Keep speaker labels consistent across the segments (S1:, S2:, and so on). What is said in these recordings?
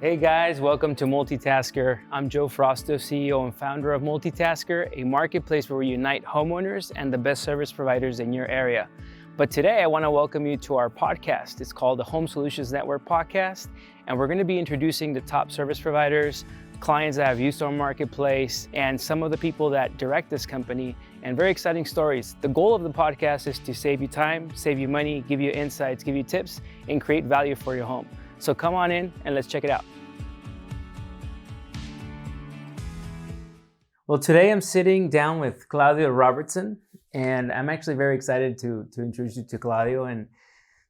S1: Hey guys, welcome to Multitaskr. I'm Joe Frausto, CEO and founder of Multitaskr, a marketplace where we unite homeowners and the best service providers in your area. But today I want to welcome you to our podcast. It's called the Home Solutions Network Podcast, and we're going to be introducing the top service providers, clients that have used our marketplace, and some of the people that direct this company, and very exciting stories. The goal of the podcast is to save you time, save you money, give you insights, give you tips, and create value for your home. So come on in and let's check it out. Well, today I'm sitting down with Claudio Robertson, and I'm actually very excited to introduce you to Claudio. And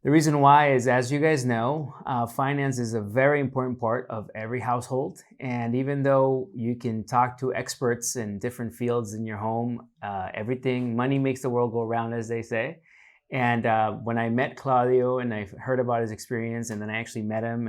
S1: the reason why is, as you guys know, finance is a very important part of every household. And even though you can talk to experts in different fields in your home, money makes the world go round, as they say. And when I met Claudio and I heard about his experience, and then I actually met him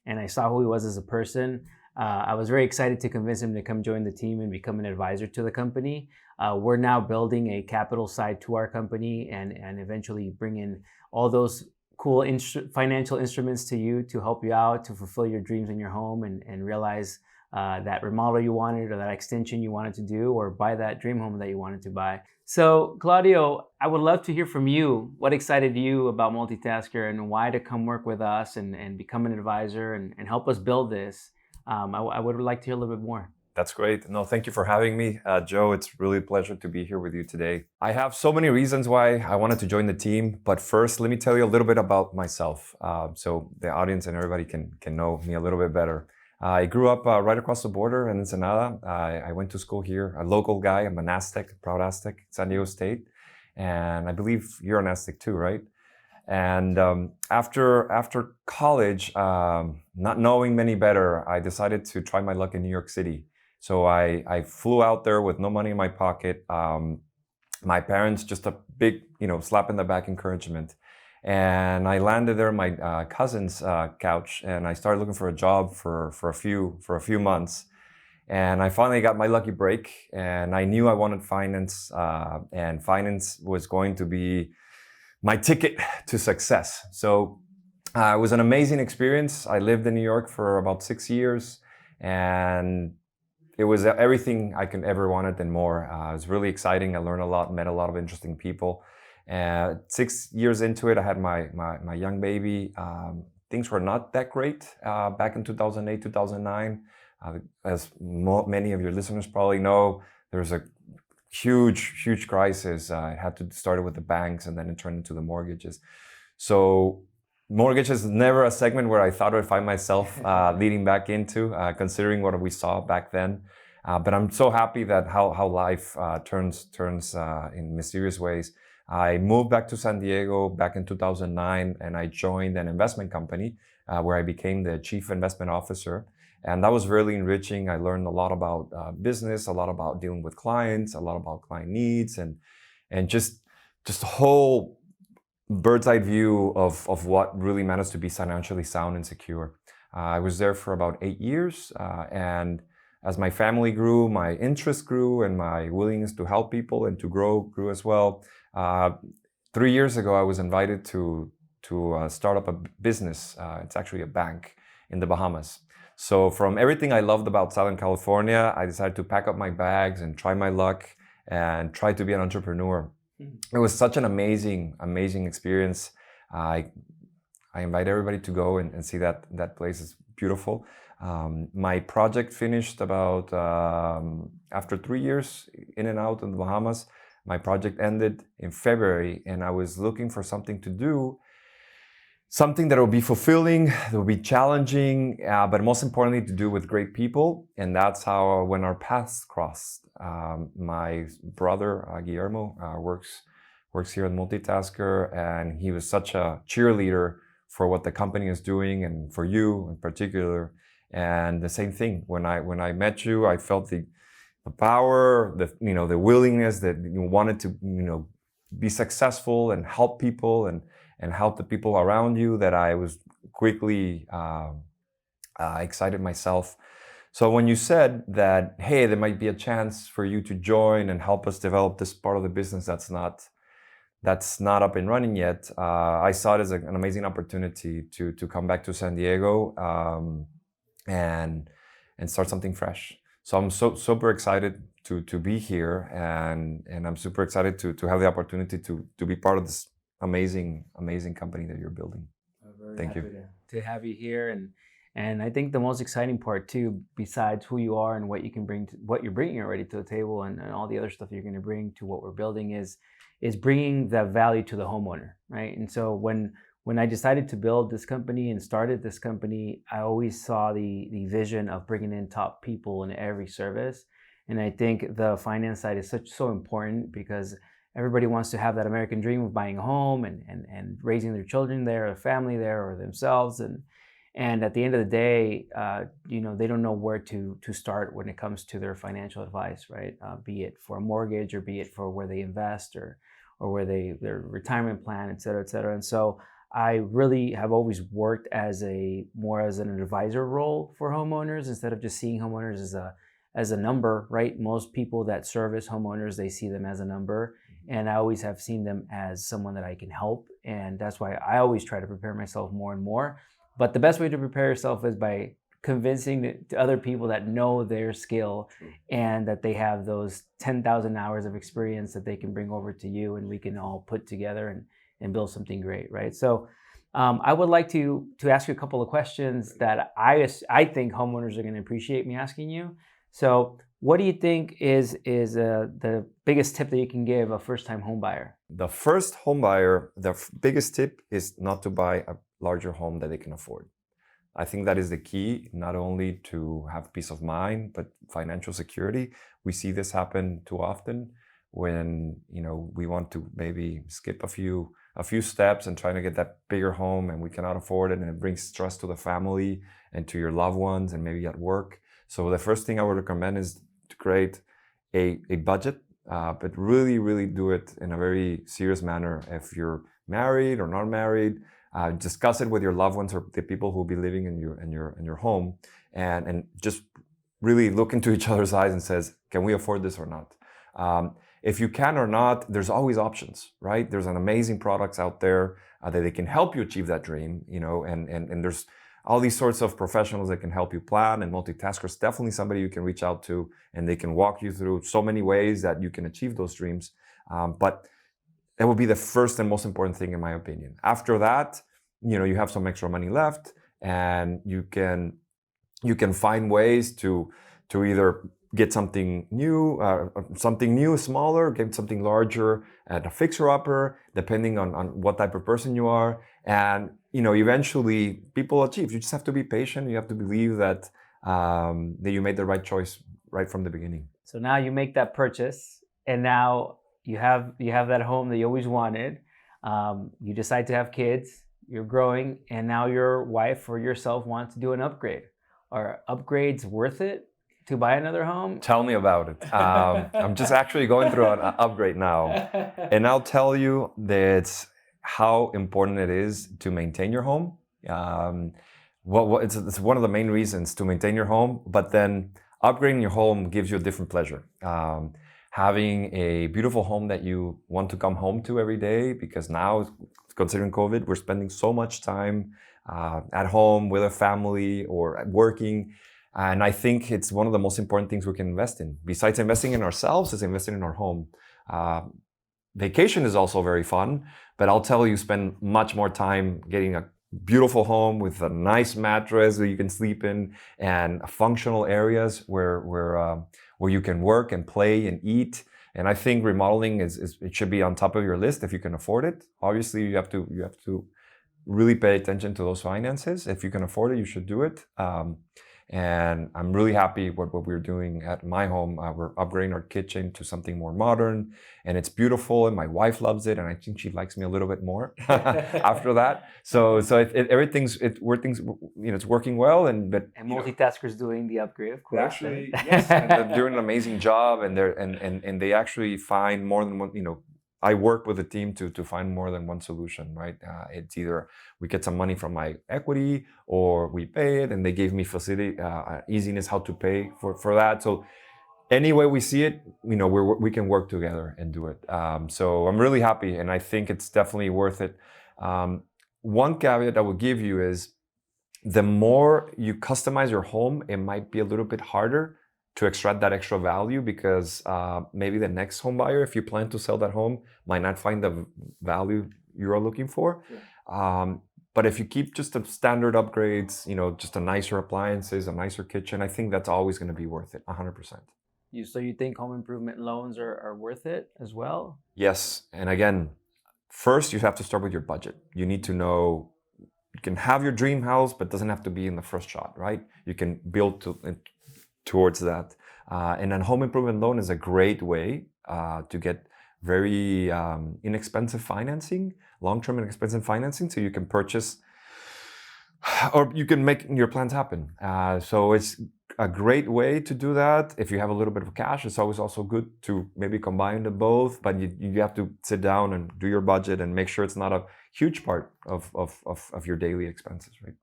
S1: and I saw who he was as a person, I was very excited to convince him to come join the team and become an advisor to the company. We're now building a capital side to our company and eventually bring in all those cool financial instruments to you to help you out, to fulfill your dreams in your home and realize that remodel you wanted or that extension you wanted to do, or buy that dream home that you wanted to buy. So Claudio, I would love to hear from you. What excited you about Multitaskr and why to come work with us and become an advisor and help us build this? I would like to hear a little bit more.
S2: That's great. No, thank you for having me, Joe. It's really a pleasure to be here with you today. I have so many reasons why I wanted to join the team, but first, let me tell you a little bit about myself, so the audience and everybody can know me a little bit better. I grew up right across the border in Ensenada. I went to school here, a local guy. I'm an Aztec, proud Aztec, San Diego State, and I believe you're an Aztec too, right? And after college, not knowing many better, I decided to try my luck in New York City. So I flew out there with no money in my pocket. My parents, just a big, slap in the back encouragement. And I landed there on my cousin's couch, and I started looking for a job for a few months. And I finally got my lucky break, and I knew I wanted finance, and finance was going to be my ticket to success. So it was an amazing experience. I lived in New York for about 6 years, and it was everything I could ever wanted and more. It was really exciting. I learned a lot, met a lot of interesting people. 6 years into it, I had my young baby. Things were not that great back in 2008, 2009. As many of your listeners probably know, there was a huge crisis. It had to start with the banks, and then it turned into the mortgages. So mortgage is never a segment where I thought I'd find myself leading back into, considering what we saw back then. But I'm so happy that how life turns in mysterious ways. I moved back to San Diego back in 2009, and I joined an investment company where I became the chief investment officer. And that was really enriching. I learned a lot about business, a lot about dealing with clients, a lot about client needs, and just a whole bird's eye view of what really matters to be financially sound and secure. I was there for about 8 years, and as my family grew, my interest grew, and my willingness to help people and to grow grew as well. 3 years ago, I was invited to start up a business. It's actually a bank in the Bahamas. So from everything I loved about Southern California, I decided to pack up my bags and try my luck and try to be an entrepreneur. It was such an amazing experience. I invite everybody to go and see that place. Is beautiful. My project finished about after 3 years in and out in the Bahamas. My project ended in February, and I was looking for something to do. Something that will be fulfilling, that will be challenging, but most importantly, to do with great people. And that's how, when our paths crossed, my brother, Guillermo, works here at Multitaskr, and he was such a cheerleader for what the company is doing and for you in particular. And the same thing, when I met you, I felt the power, the willingness that you wanted to, be successful and help people and help the people around you, that I was quickly excited myself. So when you said that, hey, there might be a chance for you to join and help us develop this part of the business that's not up and running yet, I saw it as an amazing opportunity to come back to San Diego. and start something fresh. So I'm super excited to be here, and I'm super excited to have the opportunity to be part of this amazing company that you're building.
S1: We're very
S2: Thank
S1: happy
S2: you.
S1: to have you here, and I think the most exciting part too, besides who you are and what you can bring, to, what you're bringing already to the table, and all the other stuff you're going to bring to what we're building is bringing that value to the homeowner, right? And so when I decided to build this company and started this company, I always saw the vision of bringing in top people in every service, and I think the finance side is so important because everybody wants to have that American dream of buying a home and raising their children there, or family there, or themselves. And at the end of the day, they don't know where to start when it comes to their financial advice, right? Be it for a mortgage, or be it for where they invest, or where their retirement plan, et cetera, et cetera. And so I really have always worked more as an advisor role for homeowners, instead of just seeing homeowners as a number, right? Most people that service homeowners, they see them as a number. And I always have seen them as someone that I can help. And that's why I always try to prepare myself more and more. But the best way to prepare yourself is by convincing the other people that know their skill and that they have those 10,000 hours of experience that they can bring over to you, and we can all put together and build something great, right? So I would like to ask you a couple of questions that I think homeowners are going to appreciate me asking you. So what do you think is the biggest tip that you can give a first-time home buyer?
S2: The first home buyer, biggest tip is not to buy a larger home that they can afford. I think that is the key, not only to have peace of mind, but financial security. We see this happen too often when we want to maybe skip a few steps and trying to get that bigger home, and we cannot afford it, and it brings stress to the family and to your loved ones and maybe at work. So the first thing I would recommend is to create a budget, but really do it in a very serious manner. If you're married or not married, discuss it with your loved ones or the people who will be living in your home, and just really look into each other's eyes and says, can we afford this or not? If you can or not, there's always options, right? There's an amazing products out there that they can help you achieve that dream, and there's all these sorts of professionals that can help you plan, and Multitaskr is definitely somebody you can reach out to, and they can walk you through so many ways that you can achieve those dreams. But that would be the first and most important thing, in my opinion. After that, you have some extra money left, and you can find ways to either get something new, smaller, get something larger at a fixer-upper, depending on what type of person you are. And eventually people achieve. You just have to be patient. You have to believe that you made the right choice right from the beginning.
S1: So now you make that purchase, and now you have that home that you always wanted. You decide to have kids. You're growing, and now your wife or yourself wants to do an upgrade. Are upgrades worth it to buy another home?
S2: Tell me about it. I'm just actually going through an upgrade now, and I'll tell you that how important it is to maintain your home. It's one of the main reasons to maintain your home, but then upgrading your home gives you a different pleasure. Having a beautiful home that you want to come home to every day, because now, considering COVID, we're spending so much time at home with a family or working. And I think it's one of the most important things we can invest in. Besides investing in ourselves, is investing in our home. Vacation is also very fun, but I'll tell you, spend much more time getting a beautiful home with a nice mattress that you can sleep in, and functional areas where you can work and play and eat. And I think remodeling it should be on top of your list if you can afford it. Obviously, you have to really pay attention to those finances. If you can afford it, you should do it. And I'm really happy what we're doing at my home. We're upgrading our kitchen to something more modern, and it's beautiful, and my wife loves it, and I think she likes me a little bit more after that. So everything's it's working well, and
S1: Multitaskr is doing the upgrade, of course.
S2: Actually, yes, and they're doing an amazing job, and they actually find more than one. I work with a team to find more than one solution, right? It's either we get some money from my equity, or we pay it, and they gave me facility, easiness how to pay for that. So any way we see it, we can work together and do it. So I'm really happy, and I think it's definitely worth it. One caveat I would give you is, the more you customize your home, it might be a little bit harder to extract that extra value because maybe the next home buyer, if you plan to sell that home, might not find the value you're looking for. Yeah. But if you keep just the standard upgrades, just a nicer appliances, a nicer kitchen, I think that's always going to be worth it, 100%.
S1: So you think home improvement loans are worth it as well?
S2: Yes. And again, first you have to start with your budget. You need to know you can have your dream house, but it doesn't have to be in the first shot, right? You can build towards that. And a home improvement loan is a great way to get very inexpensive financing, long-term inexpensive financing, so you can purchase or you can make your plans happen. So it's a great way to do that. If you have a little bit of cash, it's always also good to maybe combine the both, but you have to sit down and do your budget and make sure it's not a huge part of your daily expenses, right?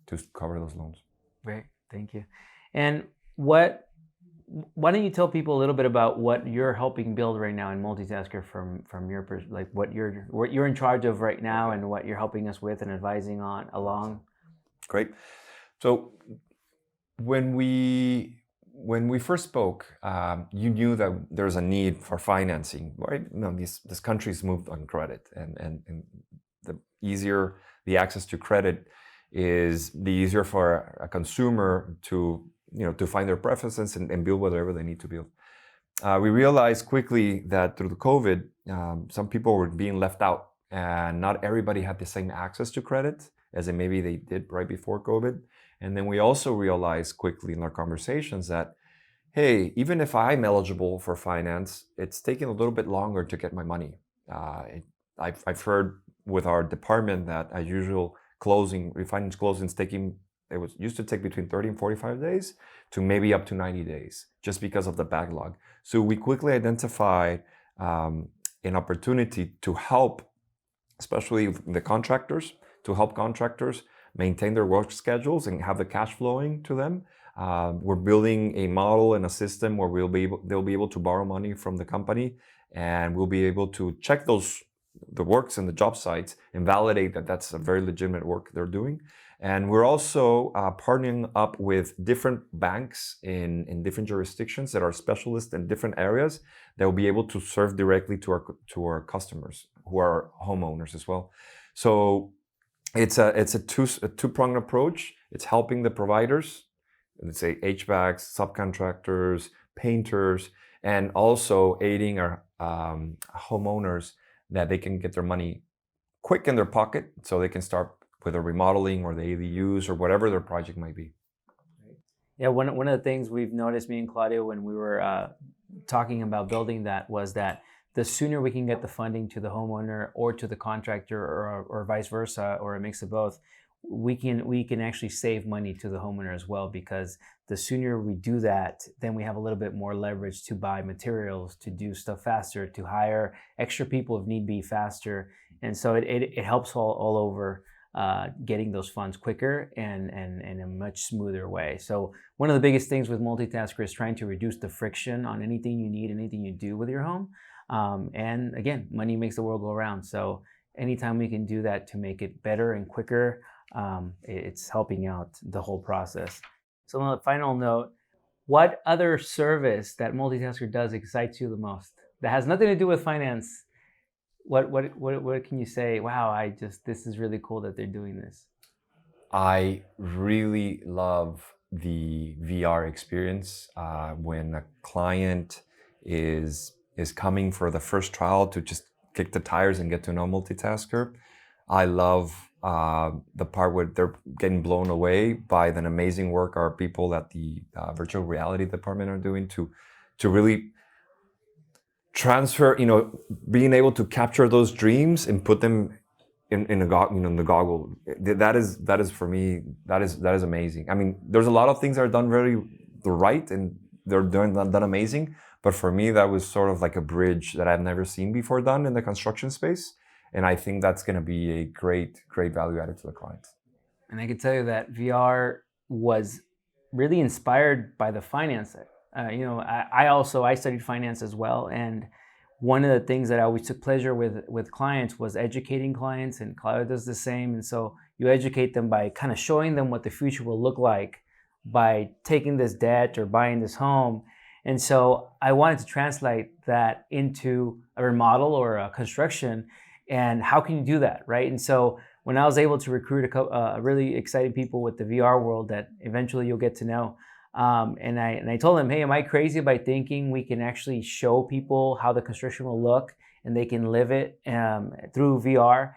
S2: To cover those loans.
S1: Great, thank you. And why don't you tell people a little bit about what you're helping build right now in Multitaskr from your like what you're in charge of right now and what you're helping us with and advising on along.
S2: Great. So when we first spoke, you knew that there's a need for financing, right? These countries moved on credit, and the easier the access to credit is, the easier for a consumer to find their preferences and build whatever they need to build. We realized quickly that through the COVID, some people were being left out, and not everybody had the same access to credit as maybe they did right before COVID. And then we also realized quickly in our conversations that, hey, even if I'm eligible for finance, it's taking a little bit longer to get my money. I've heard with our department that a usual refinance closing used to take between 30 and 45 days to maybe up to 90 days, just because of the backlog. So we quickly identified an opportunity to help, especially the contractors, to help contractors maintain their work schedules and have the cash flowing to them. We're building a model and a system where they'll be able to borrow money from the company, and we'll be able to check the works and the job sites and validate that that's a very legitimate work they're doing. And we're also partnering up with different banks in different jurisdictions that are specialists in different areas that will be able to serve directly to our customers who are homeowners as well. So it's a two-pronged approach. It's helping the providers, let's say HVACs, subcontractors, painters, and also aiding our homeowners that they can get their money quick in their pocket so they can start with a remodeling or the ADUs or whatever their project might be.
S1: Yeah, one of the things we've noticed, me and Claudio, when we were talking about building that, was that the sooner we can get the funding to the homeowner or to the contractor or vice versa, or a mix of both, we can actually save money to the homeowner as well, because the sooner we do that, then we have a little bit more leverage to buy materials, to do stuff faster, to hire extra people if need be faster. And so it helps all over getting those funds quicker and in a much smoother way. So one of the biggest things with Multitaskr is trying to reduce the friction on anything you need, anything you do with your home. And again, money makes the world go around. So anytime we can do that to make it better and quicker, it's helping out the whole process. So on the final note, what other service that Multitaskr does excites you the most? That has nothing to do with finance. What can you say? Wow, this is really cool that they're doing this.
S2: I really love the VR experience when a client is coming for the first trial to just kick the tires and get to know Multitaskr. I love the part where they're getting blown away by the amazing work our people at the virtual reality department are doing to really transfer, being able to capture those dreams and put them in the goggle. That is for me, that is amazing. I mean, there's a lot of things that are done very right and they're done amazing. But for me, that was sort of like a bridge that I've never seen before done in the construction space. And I think that's going to be a great value added to the clients.
S1: And I can tell you that VR was really inspired by the finance. I studied finance as well. And one of the things that I always took pleasure with clients was educating clients, and Claudio does the same. And so you educate them by kind of showing them what the future will look like by taking this debt or buying this home. And so I wanted to translate that into a remodel or a construction. And how can you do that, right? And so when I was able to recruit a really exciting people with the VR world that eventually you'll get to know, and I told them, hey, am I crazy by thinking we can actually show people how the construction will look and they can live it through VR?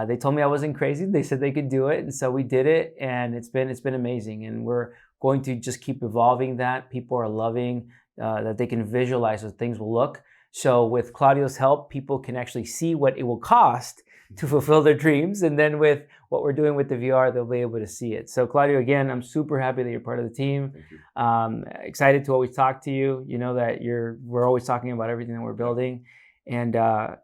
S1: They told me I wasn't crazy. They said they could do it, and so we did it, and it's been amazing. And we're going to just keep evolving that. People are loving that they can visualize what things will look. So with Claudio's help, people can actually see what it will cost to fulfill their dreams, and then with what we're doing with the VR, they'll be able to see it. So Claudio, again, I'm super happy that you're part of the team.
S2: Thank you.
S1: Excited to always talk to you. You know that we're always talking about everything that we're building. And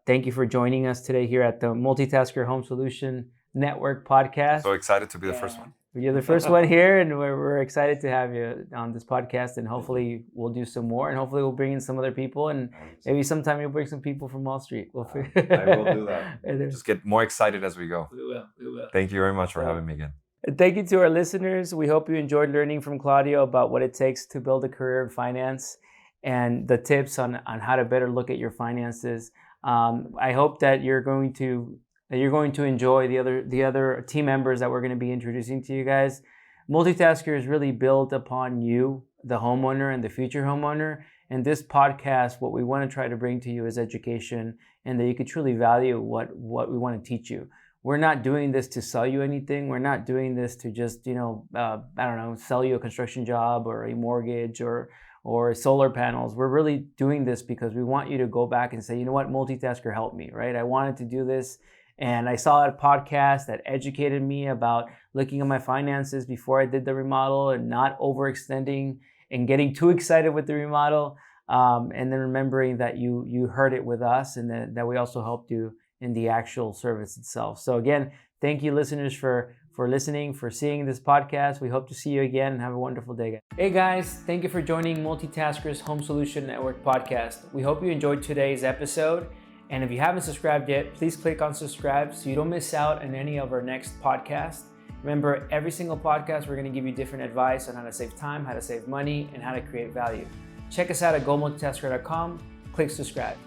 S1: thank you for joining us today here at the Multitaskr Home Solution Network podcast.
S2: So excited to be the first one.
S1: You're the first one here, and we're excited to have you on this podcast. And hopefully we'll do some more, and hopefully we'll bring in some other people, and maybe sometime you'll bring some people from Wall Street.
S2: I will do that. Just get more excited as we go.
S1: We will.
S2: Thank you very much for having me again.
S1: And thank you to our listeners. We hope you enjoyed learning from Claudio about what it takes to build a career in finance and the tips on how to better look at your finances. I hope that you're going to enjoy the other team members that we're going to be introducing to you guys. Multitaskr is really built upon you, the homeowner and the future homeowner. And this podcast, what we want to try to bring to you is education, and that you could truly value what we want to teach you. We're not doing this to sell you anything. We're not doing this to just, sell you a construction job or a mortgage or solar panels. We're really doing this because we want you to go back and say, you know what, Multitaskr helped me, right? I wanted to do this, and I saw a podcast that educated me about looking at my finances before I did the remodel and not overextending and getting too excited with the remodel, and then remembering that you heard it with us, and that we also helped you in the actual service itself. So again, thank you listeners for listening, for seeing this podcast. We hope to see you again, and have a wonderful day, guys. Hey guys, thank you for joining Multitaskr's Home Solution Network podcast. We hope you enjoyed today's episode. And if you haven't subscribed yet, please click on subscribe so you don't miss out on any of our next podcasts. Remember, every single podcast, we're going to give you different advice on how to save time, how to save money, and how to create value. Check us out at gomultitaskr.com. Click subscribe.